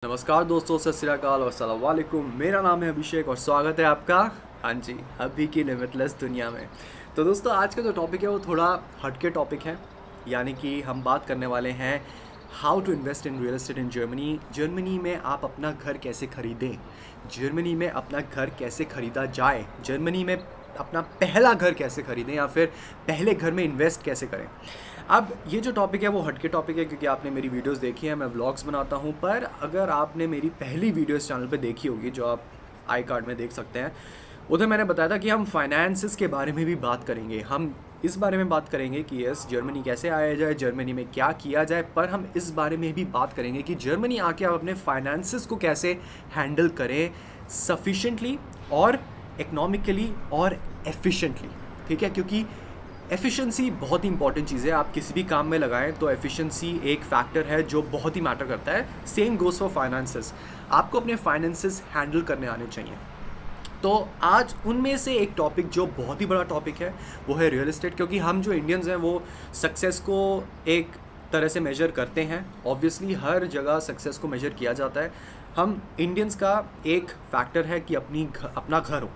नमस्कार दोस्तों, सत श्री अकाल और अस्सलाम वालेकुम। मेरा नाम है अभिषेक और स्वागत है आपका हाँ जी अभी की लिमिटलेस दुनिया में। तो दोस्तों, आज का जो टॉपिक है वो थोड़ा हटके टॉपिक है, यानी कि हम बात करने वाले हैं how to invest in real estate in Germany. Germany में आप अपना घर कैसे खरीदें, जर्मनी में अपना घर कैसे खरीदा जाए, जर्मनी में अपना पहला घर कैसे खरीदें या फिर पहले घर में इन्वेस्ट कैसे करें। अब ये जो टॉपिक है वो हटके टॉपिक है क्योंकि आपने मेरी वीडियोस देखी है, मैं व्लॉग्स बनाता हूँ। पर अगर आपने मेरी पहली वीडियो इस चैनल पे देखी होगी, जो आप आई कार्ड में देख सकते हैं, उधर मैंने बताया था कि हम फाइनेंसिस के बारे में भी बात करेंगे। हम इस बारे में बात करेंगे कि यस, जर्मनी कैसे आया जाए, जर्मनी में क्या किया जाए, पर हम इस बारे में भी बात करेंगे कि जर्मनी आके आप अपने फाइनेंसिस को कैसे हैंडल करें सफिशेंटली और इकोनॉमिकली और एफिशिएंटली। ठीक है, क्योंकि एफिशिएंसी बहुत ही इंपॉर्टेंट चीज़ है। आप किसी भी काम में लगाएं तो एफिशिएंसी एक फैक्टर है जो बहुत ही मैटर करता है। Same goes for finances. आपको अपने फाइनेंसेस हैंडल करने आने चाहिए। तो आज उनमें से एक टॉपिक जो बहुत ही बड़ा टॉपिक है वो है रियल एस्टेट, क्योंकि हम जो इंडियंस हैं वो सक्सेस को एक तरह से मेजर करते हैं। ऑब्वियसली हर जगह सक्सेस को मेजर किया जाता है। हम इंडियंस का एक फैक्टर है कि अपना घर हो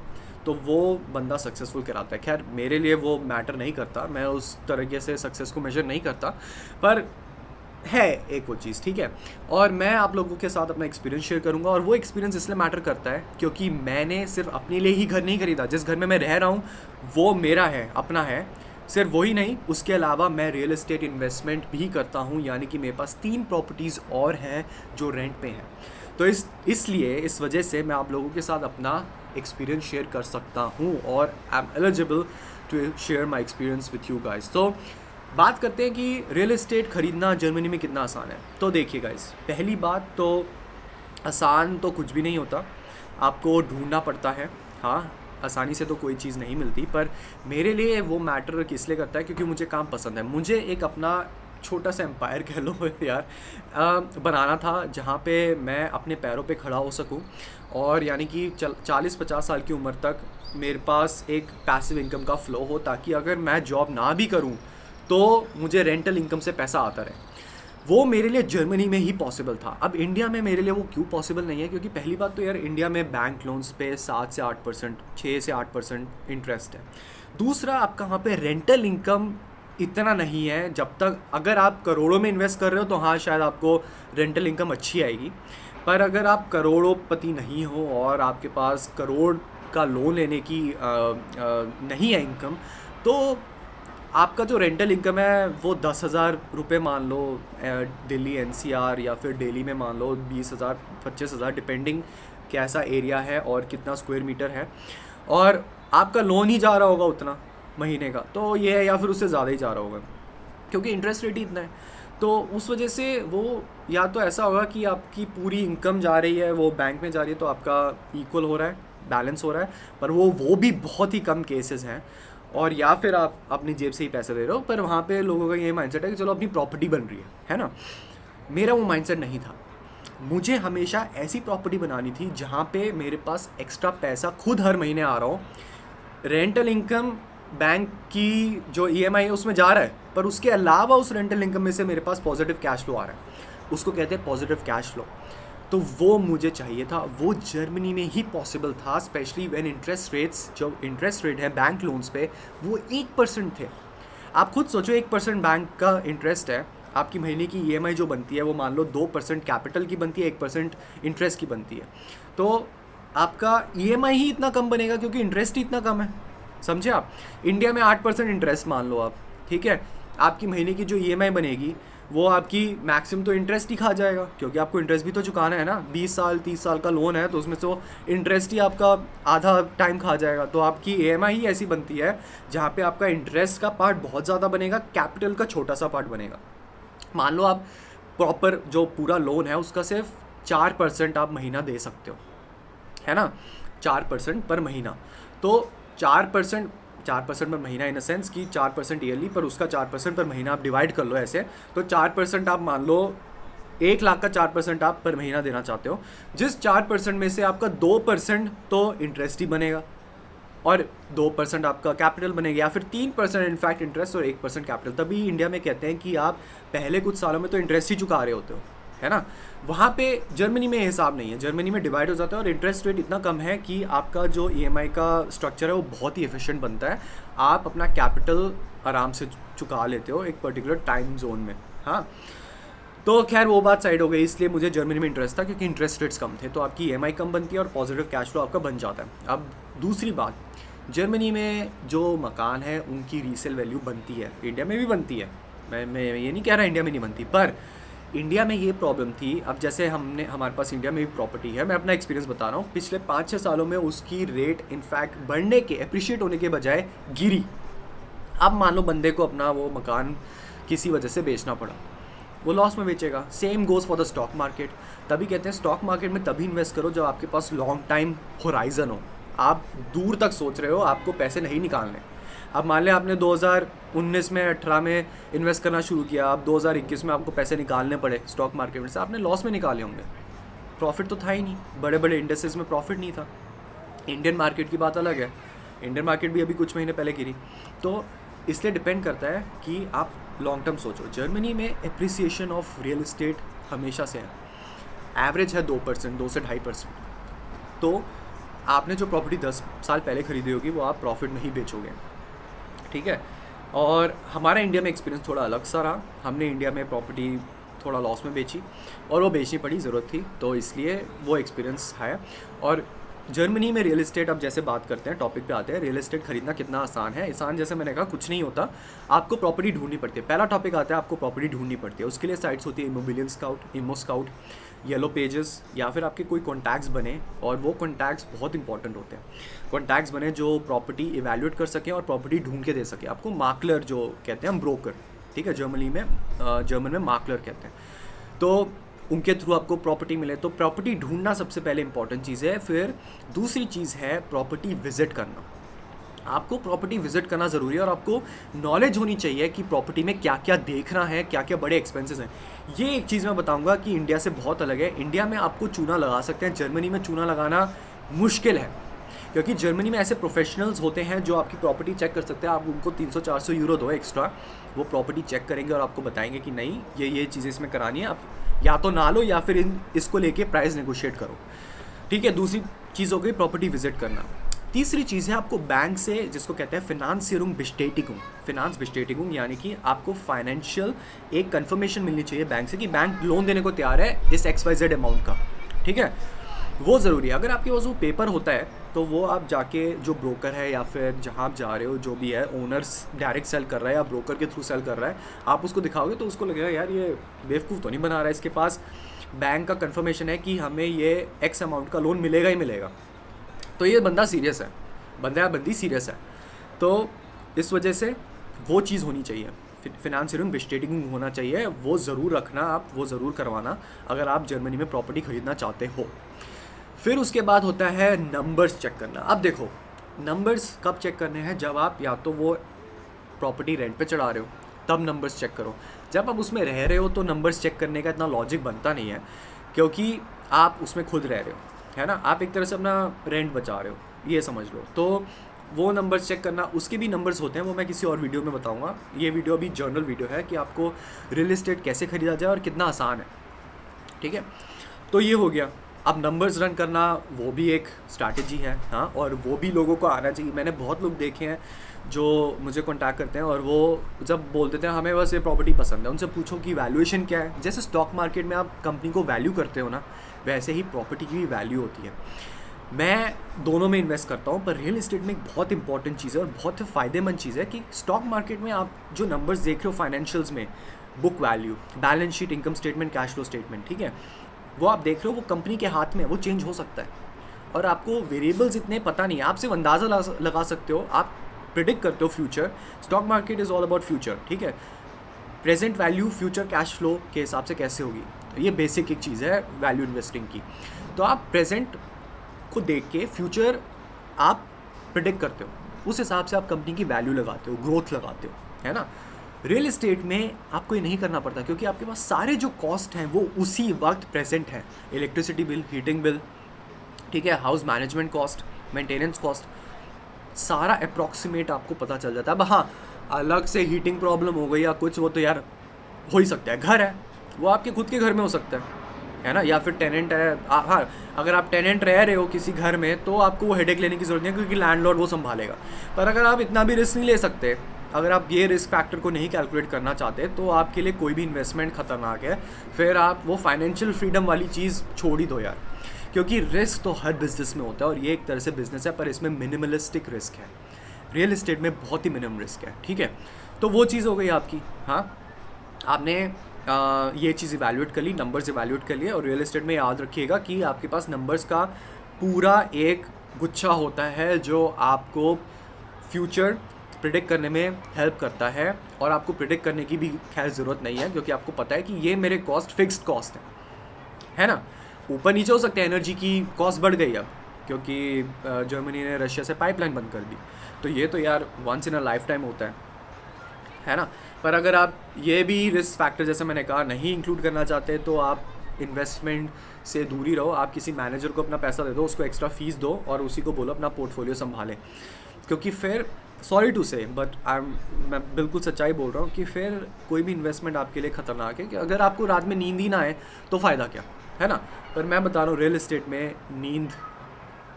तो वो बंदा सक्सेसफुल कराता है। खैर, मेरे लिए वो मैटर नहीं करता, मैं उस तरीके से सक्सेस को मेजर नहीं करता, पर है एक वो चीज़। ठीक है, और मैं आप लोगों के साथ अपना एक्सपीरियंस शेयर करूंगा, और वो एक्सपीरियंस इसलिए मैटर करता है क्योंकि मैंने सिर्फ अपने लिए ही घर नहीं खरीदा। जिस घर में मैं रह रहा हूँ वो मेरा है, अपना है। सिर्फ वही नहीं, उसके अलावा मैं रियल एस्टेट इन्वेस्टमेंट भी करता हूँ, यानी कि मेरे पास 3 प्रॉपर्टीज़ और हैं जो रेंट पे हैं। तो इसलिए इस वजह से मैं आप लोगों के साथ अपना एक्सपीरियंस शेयर कर सकता हूँ और I am eligible to share my experience with you guys. तो बात करते हैं कि रियल एस्टेट ख़रीदना जर्मनी में कितना आसान है। तो देखिए गाइस, पहली बात तो आसान तो कुछ भी नहीं होता, आपको ढूंढना पड़ता है। हाँ, आसानी से तो कोई चीज़ नहीं मिलती, पर मेरे लिए वो मैटर किस लिए करता है क्योंकि मुझे काम पसंद है। मुझे एक अपना छोटा सा एम्पायर कह लो यार बनाना था जहाँ पे मैं अपने पैरों पे खड़ा हो सकूँ, और यानी कि 40-50 साल की उम्र तक मेरे पास एक पैसिव इनकम का फ़्लो हो, ताकि अगर मैं जॉब ना भी करूँ तो मुझे रेंटल इनकम से पैसा आता रहे। वो मेरे लिए जर्मनी में ही पॉसिबल था। अब इंडिया में मेरे लिए वो क्यों पॉसिबल नहीं है, क्योंकि पहली बात तो यार इंडिया में बैंक लोन्स पे 7 से 8%, 6 से 8% इंटरेस्ट है। दूसरा, आपका वहाँ पे रेंटल इनकम इतना नहीं है। जब तक अगर आप करोड़ों में इन्वेस्ट कर रहे हो तो हाँ, शायद आपको रेंटल इनकम अच्छी आएगी, पर अगर आप करोड़ोंपति नहीं हो और आपके पास करोड़ का लोन लेने की नहीं है इनकम, तो आपका जो रेंटल इनकम है वो 10,000 रुपये मान लो दिल्ली एनसीआर, या फिर दिल्ली में मान लो 20,000 25,000, डिपेंडिंग कैसा एरिया है और कितना स्क्वायर मीटर है, और आपका लोन ही जा रहा होगा उतना महीने का, तो ये है, या फिर उससे ज़्यादा ही जा रहा होगा क्योंकि इंटरेस्ट रेट ही इतना है। तो उस वजह से वो या तो ऐसा होगा कि आपकी पूरी इनकम जा रही है वो बैंक में जा रही है, तो आपका इक्वल हो रहा है, बैलेंस हो रहा है, पर वो भी बहुत ही कम केसेस हैं। और या फिर आप अपनी जेब से ही पैसे दे रहे हो, पर वहाँ पे लोगों का ये माइंडसेट है कि चलो अपनी प्रॉपर्टी बन रही है ना। मेरा वो माइंडसेट नहीं था। मुझे हमेशा ऐसी प्रॉपर्टी बनानी थी जहाँ पे मेरे पास एक्स्ट्रा पैसा खुद हर महीने आ रहा हो। रेंटल इनकम बैंक की जो ईएमआई है उसमें जा रहा है, पर उसके अलावा उस रेंटल इनकम में से मेरे पास पॉजिटिव कैश फ्लो आ रहा है, उसको कहते हैं पॉजिटिव कैश फ्लो। तो वो मुझे चाहिए था, वो जर्मनी में ही पॉसिबल था, स्पेशली व्हेन इंटरेस्ट रेट्स, जो इंटरेस्ट रेट है बैंक लोन्स पे वो 1% थे। आप खुद सोचो, 1% बैंक का इंटरेस्ट है, आपकी महीने की ईएमआई जो बनती है वो मान लो 2% कैपिटल की बनती है, 1% इंटरेस्ट की बनती है, तो आपका ईएमआई ही इतना कम बनेगा क्योंकि इंटरेस्ट ही इतना कम है। समझे आप? इंडिया में 8% इंटरेस्ट मान लो आप, ठीक है, आपकी महीने की जो ईएमआई बनेगी वो आपकी मैक्सिमम तो इंटरेस्ट ही खा जाएगा, क्योंकि आपको इंटरेस्ट भी तो चुकाना है ना। 20 साल 30 साल का लोन है तो उसमें से इंटरेस्ट ही आपका आधा टाइम खा जाएगा। तो आपकी ईएमआई ही ऐसी बनती है जहाँ पे आपका इंटरेस्ट का पार्ट बहुत ज़्यादा बनेगा, कैपिटल का छोटा सा पार्ट बनेगा। मान लो आप प्रॉपर जो पूरा लोन है उसका सिर्फ 4% आप महीना दे सकते हो, है ना, 4% पर महीना। तो 4% पर महीना इन अ सेंस कि 4% ईयरली, पर उसका 4% पर महीना आप डिवाइड कर लो ऐसे, तो 4% आप मान लो 1 लाख का 4% आप पर महीना देना चाहते हो, जिस 4% में से आपका 2% तो इंटरेस्ट ही बनेगा और 2% आपका कैपिटल बनेगा, या फिर 3% इनफैक्ट इंटरेस्ट और 1% कैपिटल। तभी इंडिया में कहते हैं कि आप पहले कुछ सालों में तो इंटरेस्ट ही चुका रहे होते हो, है ना। वहाँ पे जर्मनी में हिसाब नहीं है, जर्मनी में डिवाइड हो जाता है और इंटरेस्ट रेट इतना कम है कि आपका जो ईएमआई का स्ट्रक्चर है वो बहुत ही एफिशिएंट बनता है। आप अपना कैपिटल आराम से चुका लेते हो एक पर्टिकुलर टाइम जोन में। हाँ, तो खैर वो बात साइड हो गई, इसलिए मुझे जर्मनी में इंटरेस्ट था क्योंकि इंटरेस्ट रेट्स कम थे, तो आपकी ईएमआई कम बनती है और पॉजिटिव कैश फ्लो आपका बन जाता है। अब दूसरी बात, जर्मनी में जो मकान है उनकी रीसेल वैल्यू बनती है, इंडिया में भी बनती है, मैं ये नहीं कह रहा इंडिया में नहीं बनती, पर इंडिया में ये प्रॉब्लम थी। अब जैसे हमारे पास इंडिया में भी प्रॉपर्टी है, मैं अपना एक्सपीरियंस बता रहा हूँ, पिछले 5-6 सालों में उसकी रेट इनफैक्ट बढ़ने के, अप्रिशिएट होने के बजाय गिरी। अब मान लो बंदे को अपना वो मकान किसी वजह से बेचना पड़ा, वो लॉस में बेचेगा। Same goes for the stock market. तभी कहते हैं स्टॉक मार्केट में तभी इन्वेस्ट करो जब आपके पास लॉन्ग टाइम होराइजन हो, आप दूर तक सोच रहे हो, आपको पैसे नहीं निकालने। अब मान लें आपने 2019 में 18 में इन्वेस्ट करना शुरू किया, अब 2021 में आपको पैसे निकालने पड़े स्टॉक मार्केट में से, आपने लॉस में निकाले होंगे, प्रॉफिट तो था ही नहीं, बड़े बड़े इंडस्ट्रीज में प्रॉफिट नहीं था। इंडियन मार्केट की बात अलग है, इंडियन मार्केट भी अभी कुछ महीने पहले गिरी। तो इसलिए डिपेंड करता है कि आप लॉन्ग टर्म सोचो। जर्मनी में एप्रिसिएशन ऑफ रियल इस्टेट हमेशा से है, एवरेज है 2%, 2 से 2.5%। तो आपने जो प्रॉपर्टी 10 साल पहले खरीदी होगी वो आप प्रॉफिट में ही बेचोगे, ठीक है। और हमारा इंडिया में एक्सपीरियंस थोड़ा अलग सा रहा, हमने इंडिया में प्रॉपर्टी थोड़ा लॉस में बेची और वो बेचनी पड़ी, ज़रूरत थी, तो इसलिए वो एक्सपीरियंस है। और जर्मनी में रियल इस्टेट, अब जैसे बात करते हैं, टॉपिक पे आते हैं, रियल इस्टेट खरीदना कितना आसान है। आसान जैसे मैंने कहा कुछ नहीं होता, आपको प्रॉपर्टी ढूंढनी पड़ती है। पहला टॉपिक आता है, आपको प्रॉपर्टी ढूंढनी पड़ती है, उसके लिए साइट्स होती है इमोबिलियन स्काउट, इमो स्काउट, येलो पेजेस, या फिर आपके कोई कॉन्टैक्ट्स बने, और वो कॉन्टैक्ट्स बहुत इंपॉर्टेंट होते हैं। कॉन्टैक्ट्स बने जो प्रॉपर्टी इवैल्यूएट कर सकें और प्रॉपर्टी ढूंढ के दे सके आपको। मार्कलर जो कहते हैं हम, ब्रोकर, ठीक है, जर्मन में मार्कलर कहते हैं। तो उनके थ्रू आपको प्रॉपर्टी मिले, तो प्रॉपर्टी ढूंढना सबसे पहले इंपॉर्टेंट चीज़ है। फिर दूसरी चीज़ है प्रॉपर्टी विजिट करना। आपको प्रॉपर्टी विजिट करना ज़रूरी है और आपको नॉलेज होनी चाहिए कि प्रॉपर्टी में क्या क्या देखना है, क्या क्या बड़े एक्सपेंसेस हैं। ये एक चीज़ मैं बताऊंगा कि इंडिया से बहुत अलग है। इंडिया में आपको चूना लगा सकते हैं, जर्मनी में चूना लगाना मुश्किल है, क्योंकि जर्मनी में ऐसे प्रोफेशनल्स होते हैं जो आपकी प्रॉपर्टी चेक कर सकते हैं। आप उनको 300-400 यूरो दो एक्स्ट्रा, वो प्रॉपर्टी चेक करेंगे और आपको बताएंगे कि नहीं ये चीज़ें इसमें करानी है, आप या तो ना लो या फिर इसको लेके प्राइस नेगोशिएट करो, ठीक है। दूसरी चीज़ हो गई प्रॉपर्टी विजिट करना। तीसरी चीज़ है आपको बैंक से, जिसको कहते हैं फिनांसियरुंग बिस्टेटिगुंग, फिनांस बिस्टेटिगुंग, यानी कि आपको फाइनेंशियल एक कंफर्मेशन मिलनी चाहिए बैंक से कि बैंक लोन देने को तैयार है इस XYZ अमाउंट का, ठीक है। वो ज़रूरी है। अगर आपके पास वो पेपर होता है तो वो आप जाके जो ब्रोकर है या फिर जहाँ आप जा रहे हो, जो भी है, ओनर्स डायरेक्ट सेल कर रहा है या ब्रोकर के थ्रू सेल कर रहा है, आप उसको दिखाओगे तो उसको लगेगा यार ये बेवकूफ़ तो नहीं बना रहा है, इसके पास बैंक का कंफर्मेशन है कि हमें ये X अमाउंट का लोन मिलेगा ही मिलेगा, तो ये बंदा सीरियस है, बंदा या बंदी सीरियस है। तो इस वजह से वो चीज़ होनी चाहिए, फिनांसियरिंग बिस्टेटिंग होना चाहिए, वो ज़रूर रखना आप, वो ज़रूर करवाना अगर आप जर्मनी में प्रॉपर्टी ख़रीदना चाहते हो। फिर उसके बाद होता है नंबर्स चेक करना। अब देखो, नंबर्स कब चेक करने हैं, जब आप या तो वो प्रॉपर्टी रेंट पे चढ़ा रहे हो तब नंबर्स चेक करो। जब आप उसमें रह रहे हो तो नंबर्स चेक करने का इतना लॉजिक बनता नहीं है, क्योंकि आप उसमें खुद रह रहे हो, है ना, आप एक तरह से अपना रेंट बचा रहे हो, ये समझ लो। तो वो नंबर्स चेक करना, उसके भी नंबर्स होते हैं, वो मैं किसी और वीडियो में बताऊंगा। ये वीडियो अभी जर्नल वीडियो है कि आपको रियल इस्टेट कैसे ख़रीदा जाए और कितना आसान है, ठीक है। तो ये हो गया। अब नंबर्स रन करना वो भी एक स्ट्रैटेजी है, हाँ, और वो भी लोगों को आना चाहिए। मैंने बहुत लोग देखे हैं जो मुझे कांटेक्ट करते हैं और वो जब बोल देते हैं हमें बस ये प्रॉपर्टी पसंद है, उनसे पूछो कि वैल्यूएशन क्या है। जैसे स्टॉक मार्केट में आप कंपनी को वैल्यू करते हो ना, वैसे ही प्रॉपर्टी की भी वैल्यू होती है। मैं दोनों में इन्वेस्ट करता हूँ, पर रियल इस्टेट में एक बहुत इंपॉर्टेंट चीज़ है और बहुत फ़ायदेमंद चीज़ है कि स्टॉक मार्केट में आप जो नंबर्स देख रहे हो फाइनेंशियल्स में, book value, balance sheet, income statement, cash flow statement, ठीक है, वो आप देख रहे हो, वो कंपनी के हाथ में, वो चेंज हो सकता है और आपको वेरिएबल्स इतने पता नहीं है, आप सिर्फ अंदाज़ा लगा सकते हो, आप प्रिडिक्ट करते हो future. Stock market is all about future, ठीक है। Present value future cash flow के हिसाब से कैसे होगी, ये बेसिक एक चीज़ है वैल्यू इन्वेस्टिंग की। तो आप प्रेजेंट को देख के फ्यूचर आप प्रिडिक्ट करते हो, उस हिसाब से आप कंपनी की वैल्यू लगाते हो, ग्रोथ लगाते हो, है ना। रियल इस्टेट में आपको ये नहीं करना पड़ता, क्योंकि आपके पास सारे जो कॉस्ट हैं वो उसी वक्त प्रेजेंट हैं। इलेक्ट्रिसिटी बिल, हीटिंग बिल, ठीक है, house management cost, maintenance cost, सारा अप्रॉक्सीमेट आपको पता चल जाता है। अब हाँ, अलग से हीटिंग प्रॉब्लम हो गई या कुछ, वो तो यार हो ही सकता है, घर है, वो आपके खुद के घर में हो सकता है ना, या फिर टेनेंट है। हाँ, अगर आप टेनेंट रह रहे हो किसी घर में तो आपको वो हेडेक लेने की ज़रूरत नहीं है, क्योंकि लैंडलॉर्ड वो संभालेगा। पर अगर आप इतना भी रिस्क नहीं ले सकते, अगर आप ये रिस्क फैक्टर को नहीं कैलकुलेट करना चाहते, तो आपके लिए कोई भी इन्वेस्टमेंट खतरनाक है। फिर आप वो फाइनेंशियल फ्रीडम वाली चीज़ छोड़ ही दो यार, क्योंकि रिस्क तो हर बिजनेस में होता है, और ये एक तरह से बिजनेस है, पर इसमें मिनिमलिस्टिक रिस्क है। रियल इस्टेट में बहुत ही मिनिमम रिस्क है, ठीक है। तो वो चीज़ हो गई आपकी। हाँ, आपने ये चीज़ इवैल्यूएट कर ली, नंबर्स इवैल्यूएट कर लिए, और रियल इस्टेट में याद रखिएगा कि आपके पास नंबर्स का पूरा एक गुच्छा होता है जो आपको फ्यूचर प्रिडिक्ट करने में हेल्प करता है। और आपको प्रिडिक्ट करने की भी खैर ज़रूरत नहीं है, क्योंकि आपको पता है कि ये मेरे कॉस्ट फिक्स्ड कॉस्ट है ना। ऊपर नीचे हो सकते हैं, एनर्जी की कॉस्ट बढ़ गई अब क्योंकि जर्मनी ने रशिया से पाइपलाइन बंद कर दी, तो ये तो यार once in a lifetime होता है ना। पर अगर आप ये भी रिस्क फैक्टर जैसे मैंने कहा नहीं इंक्लूड करना चाहते, तो आप इन्वेस्टमेंट से दूरी रहो। आप किसी मैनेजर को अपना पैसा दे दो, उसको एक्स्ट्रा फीस दो, और उसी को बोलो अपना पोर्टफोलियो संभाले। क्योंकि फिर सॉरी टू से बट मैं बिल्कुल सच्चाई बोल रहा हूँ कि फिर कोई भी इन्वेस्टमेंट आपके लिए ख़तरनाक है, कि अगर आपको रात में नींद ही ना आए तो फ़ायदा क्या, है ना। पर मैं बता रहा हूँ रियल इस्टेट में नींद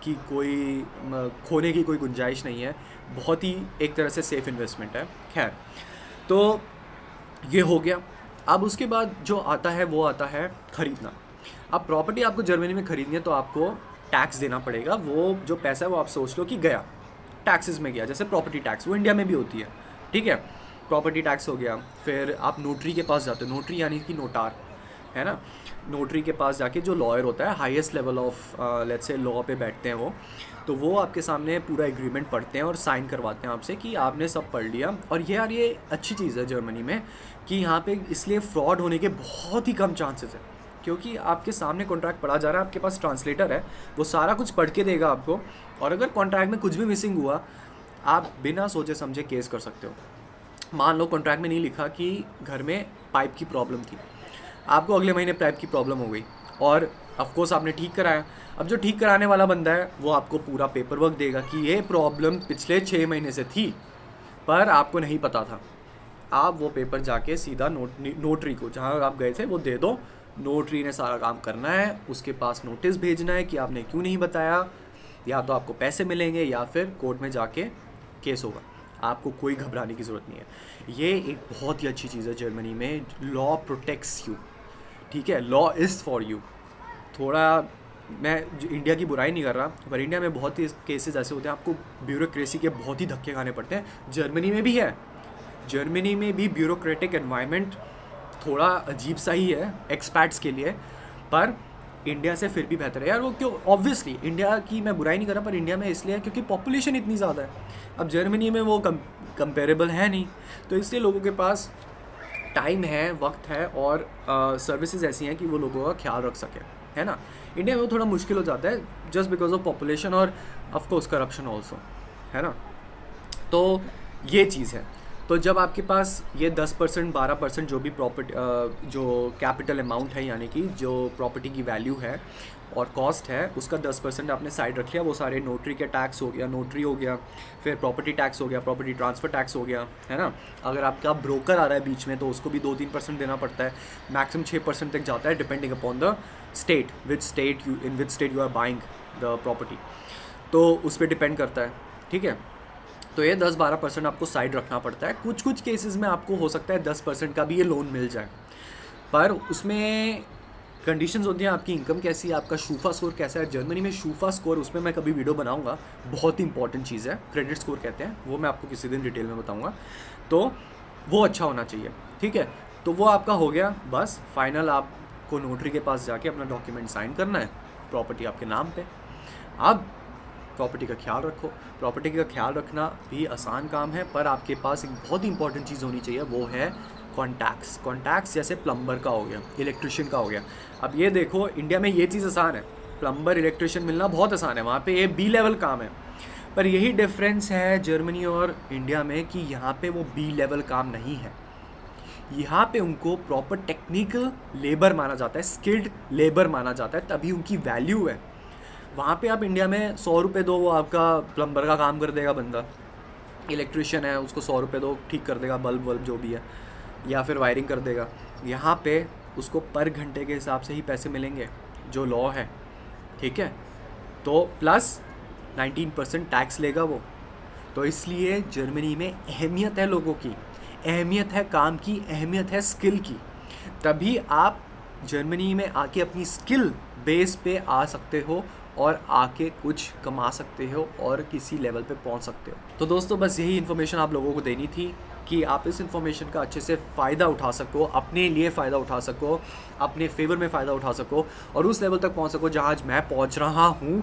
की कोई खोने की कोई गुंजाइश नहीं है, बहुत ही एक तरह से सेफ़ इन्वेस्टमेंट है। खैर, तो ये हो गया। अब उसके बाद जो आता है वो आता है ख़रीदना। अब प्रॉपर्टी आपको जर्मनी में ख़रीदनी है तो आपको टैक्स देना पड़ेगा। वो जो पैसा है वो आप सोच लो कि गया टैक्सेस में गया, जैसे प्रॉपर्टी टैक्स वो इंडिया में भी होती है, ठीक है। प्रॉपर्टी टैक्स हो गया। फिर आप नोटरी के पास जाते हो, नोटरी यानी कि नोटार, है ना। नोटरी के पास जाके जो लॉयर होता है, highest level of let's say law पे बैठते हैं वो, तो वो आपके सामने पूरा एग्रीमेंट पढ़ते हैं और साइन करवाते हैं आपसे कि आपने सब पढ़ लिया। और ये यार ये अच्छी चीज़ है जर्मनी में कि यहाँ पे इसलिए फ्रॉड होने के बहुत ही कम चांसेस है, क्योंकि आपके सामने कॉन्ट्रैक्ट पढ़ा जा रहा है, आपके पास ट्रांसलेटर है, वो सारा कुछ पढ़ के देगा आपको। और अगर कॉन्ट्रैक्ट में कुछ भी मिसिंग हुआ, आप बिना सोचे समझे केस कर सकते हो। मान लो कॉन्ट्रैक्ट में नहीं लिखा कि घर में पाइप की प्रॉब्लम थी, आपको अगले महीने पाइप की प्रॉब्लम हो गई, और ऑफकोर्स आपने ठीक कराया। अब जो ठीक कराने वाला बंदा है वो आपको पूरा पेपर वर्क देगा कि ये प्रॉब्लम पिछले 6 महीने से थी, पर आपको नहीं पता था। आप वो पेपर जाके सीधा नोटरी को, जहाँ आप गए थे, वो दे दो। नोटरी ने सारा काम करना है, उसके पास नोटिस भेजना है कि आपने क्यों नहीं बताया, या तो आपको पैसे मिलेंगे या फिर कोर्ट में जाके केस होगा। आपको कोई घबराने की ज़रूरत नहीं है। ये एक बहुत ही अच्छी चीज़ है जर्मनी में, लॉ प्रोटेक्ट्स यू, ठीक है। Law is for you. थोड़ा मैं इंडिया की बुराई नहीं कर रहा, पर इंडिया में बहुत ही केसेस ऐसे होते हैं, आपको ब्यूरोक्रेसी के बहुत ही धक्के खाने पड़ते हैं। जर्मनी में भी है, जर्मनी में भी ब्यूरोक्रेटिक एनवायरनमेंट थोड़ा अजीब सा ही है एक्सपैट्स के लिए, पर इंडिया से फिर भी बेहतर है यार। वो क्यों, ऑब्वियसली इंडिया की मैं बुराई नहीं कर रहा, पर इंडिया में इसलिए है क्योंकि पॉपुलेशन इतनी ज़्यादा है। अब जर्मनी में वो कंपेरेबल है नहीं, तो इसलिए लोगों के पास टाइम है, वक्त है, और सर्विसेज ऐसी हैं कि वो लोगों का ख्याल रख सकें, है ना। इंडिया में वो थोड़ा मुश्किल हो जाता है जस्ट बिकॉज ऑफ पॉपुलेशन और ऑफकोर्स करप्शन ऑल्सो, है ना। तो ये चीज़ है। तो जब आपके पास ये 10% 12% जो भी प्रॉपर्टी जो कैपिटल अमाउंट है, यानी कि जो प्रॉपर्टी की वैल्यू है और कॉस्ट है, उसका 10% आपने साइड रख लिया, वो सारे नोटरी के टैक्स हो गया, नोटरी हो गया, फिर प्रॉपर्टी टैक्स हो गया, प्रॉपर्टी ट्रांसफ़र टैक्स हो गया, है ना। अगर आपका ब्रोकर आ रहा है बीच में तो उसको भी 2-3% देना पड़ता है, मैक्सिमम 6% तक जाता है depending upon the state, in which state you are buying the property, तो उस पर डिपेंड करता है, ठीक है। तो ये 10-12% आपको साइड रखना पड़ता है। कुछ कुछ केसेस में आपको हो सकता है 10% का भी ये लोन मिल जाए, पर उसमें कंडीशंस होती हैं, आपकी इनकम कैसी है, आपका शूफा स्कोर कैसा है। जर्मनी में शूफा स्कोर, उसमें मैं कभी वीडियो बनाऊंगा, बहुत ही इंपॉर्टेंट चीज़ है, क्रेडिट स्कोर कहते हैं, वो मैं आपको किसी दिन डिटेल में बताऊंगा। तो वो अच्छा होना चाहिए, ठीक है। तो वो आपका हो गया, बस फाइनल आपको नोटरी के पास जाके अपना डॉक्यूमेंट साइन करना है, प्रॉपर्टी आपके नाम पे। अब प्रॉपर्टी का ख्याल रखो। प्रॉपर्टी का ख्याल रखना भी आसान काम है, पर आपके पास एक बहुत ही इंपॉर्टेंट चीज़ होनी चाहिए, वो है कॉन्टैक्ट्स। जैसे प्लम्बर का हो गया, इलेक्ट्रिशियन का हो गया। अब ये देखो, इंडिया में ये चीज़ आसान है, प्लम्बर इलेक्ट्रिशियन मिलना बहुत आसान है, वहाँ पे ये बी लेवल काम है। पर यही डिफरेंस है जर्मनी और इंडिया में कि यहाँ पे वो बी लेवल काम नहीं है, यहाँ पे उनको प्रॉपर टेक्निकल लेबर माना जाता है, स्किल्ड लेबर माना जाता है, तभी उनकी वैल्यू है। वहाँ पे आप इंडिया में 100 रुपये दो, वो आपका प्लम्बर का काम कर देगा बंदा, इलेक्ट्रिशियन है उसको 100 रुपये दो, ठीक कर देगा बल्ब जो भी है, या फिर वायरिंग कर देगा। यहाँ पे उसको पर घंटे के हिसाब से ही पैसे मिलेंगे, जो लॉ है, ठीक है। तो प्लस 19% टैक्स लेगा वो। तो इसलिए जर्मनी में अहमियत है लोगों की, अहमियत है काम की, अहमियत है स्किल की। तभी आप जर्मनी में आके अपनी स्किल बेस पे आ सकते हो और आके कुछ कमा सकते हो और किसी लेवल पे पहुंच सकते हो। तो दोस्तों बस यही इन्फॉर्मेशन आप लोगों को देनी थी कि आप इस इन्फॉर्मेशन का अच्छे से फ़ायदा उठा सको, अपने लिए फ़ायदा उठा सको, अपने फेवर में फ़ायदा उठा सको और उस लेवल तक पहुंच सको जहां आज मैं पहुंच रहा हूं।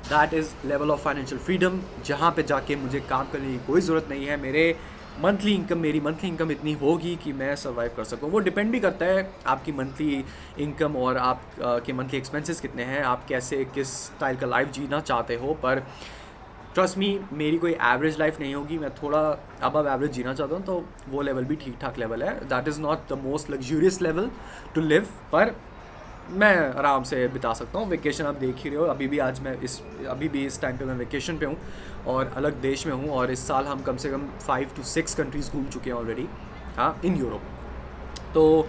That is level of financial freedom, जहां पे जाके मुझे काम करने की कोई ज़रूरत नहीं है। मेरी मंथली इनकम इतनी होगी कि मैं सर्वाइव कर सकूं। वो डिपेंड भी करता है आपकी मंथली इनकम और आप के मंथली एक्सपेंसेस कितने हैं, आप कैसे किस स्टाइल का लाइफ जीना चाहते हो। पर ट्रस्ट मी, मेरी कोई एवरेज लाइफ नहीं होगी, मैं थोड़ा अबव एवरेज जीना चाहता हूँ, तो वो लेवल भी ठीक ठाक लेवल है। That is not the most luxurious level to live, पर मैं आराम से बिता सकता हूँ। वेकेशन आप देख ही रहे हो, अभी भी इस टाइम पे मैं वेकेशन पे हूँ और अलग देश में हूँ। और इस साल हम कम से कम 5 to 6 कंट्रीज़ घूम चुके हैं ऑलरेडी, हाँ, इन यूरोप। तो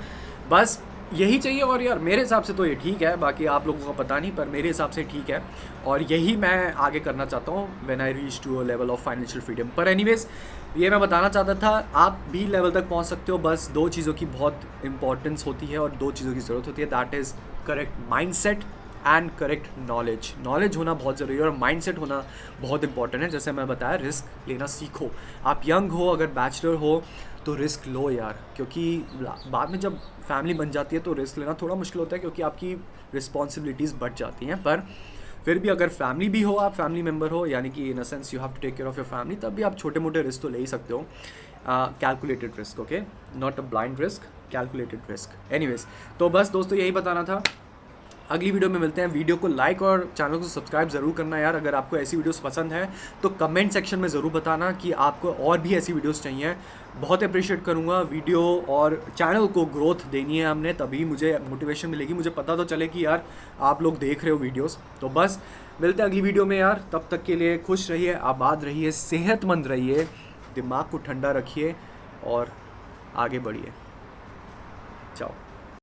बस यही चाहिए। और यार मेरे हिसाब से तो ये ठीक है, बाकी आप लोगों का पता नहीं, पर मेरे हिसाब से ठीक है और यही मैं आगे करना चाहता हूँ when I reach to a level of financial freedom. पर एनीवेज, ये मैं बताना चाहता था, आप भी लेवल तक पहुँच सकते हो। बस 2 चीज़ों की बहुत इंपॉर्टेंस होती है और 2 चीज़ों की ज़रूरत होती है। That is correct mindset and correct knowledge होना बहुत ज़रूरी है और माइंडसेट होना बहुत इंपॉर्टेंट है। जैसे मैं बताया, रिस्क लेना सीखो। आप यंग हो, अगर बैचलर हो तो रिस्क लो यार, क्योंकि बाद में जब फैमिली बन जाती है तो रिस्क लेना थोड़ा मुश्किल होता है, क्योंकि आपकी रिस्पॉन्सिबिलिटीज़ बढ़ जाती हैं। पर फिर भी अगर फैमिली भी हो, आप फैमिली मेम्बर हो, यानी कि in a sense you have to take care of your family, तब भी आप छोटे मोटे रिस्क तो ले ही सकते हो। Calculated risk, okay, not a blind risk, calculated risk. Anyways, तो बस दोस्तों यही बताना था। अगली वीडियो में मिलते हैं। वीडियो को लाइक और चैनल को सब्सक्राइब ज़रूर करना यार। अगर आपको ऐसी वीडियोस पसंद है तो कमेंट सेक्शन में ज़रूर बताना कि आपको और भी ऐसी वीडियोस चाहिए। बहुत अप्रिशिएट करूँगा। वीडियो और चैनल को ग्रोथ देनी है हमने, तभी मुझे मोटिवेशन मिलेगी, मुझे पता तो चले कि यार आप लोग देख रहे हो वीडियोज़। तो बस मिलते हैं अगली वीडियो में यार। तब तक के लिए खुश रहिए, आबाद रहिए, सेहतमंद रहिए, दिमाग को ठंडा रखिए और आगे बढ़िए।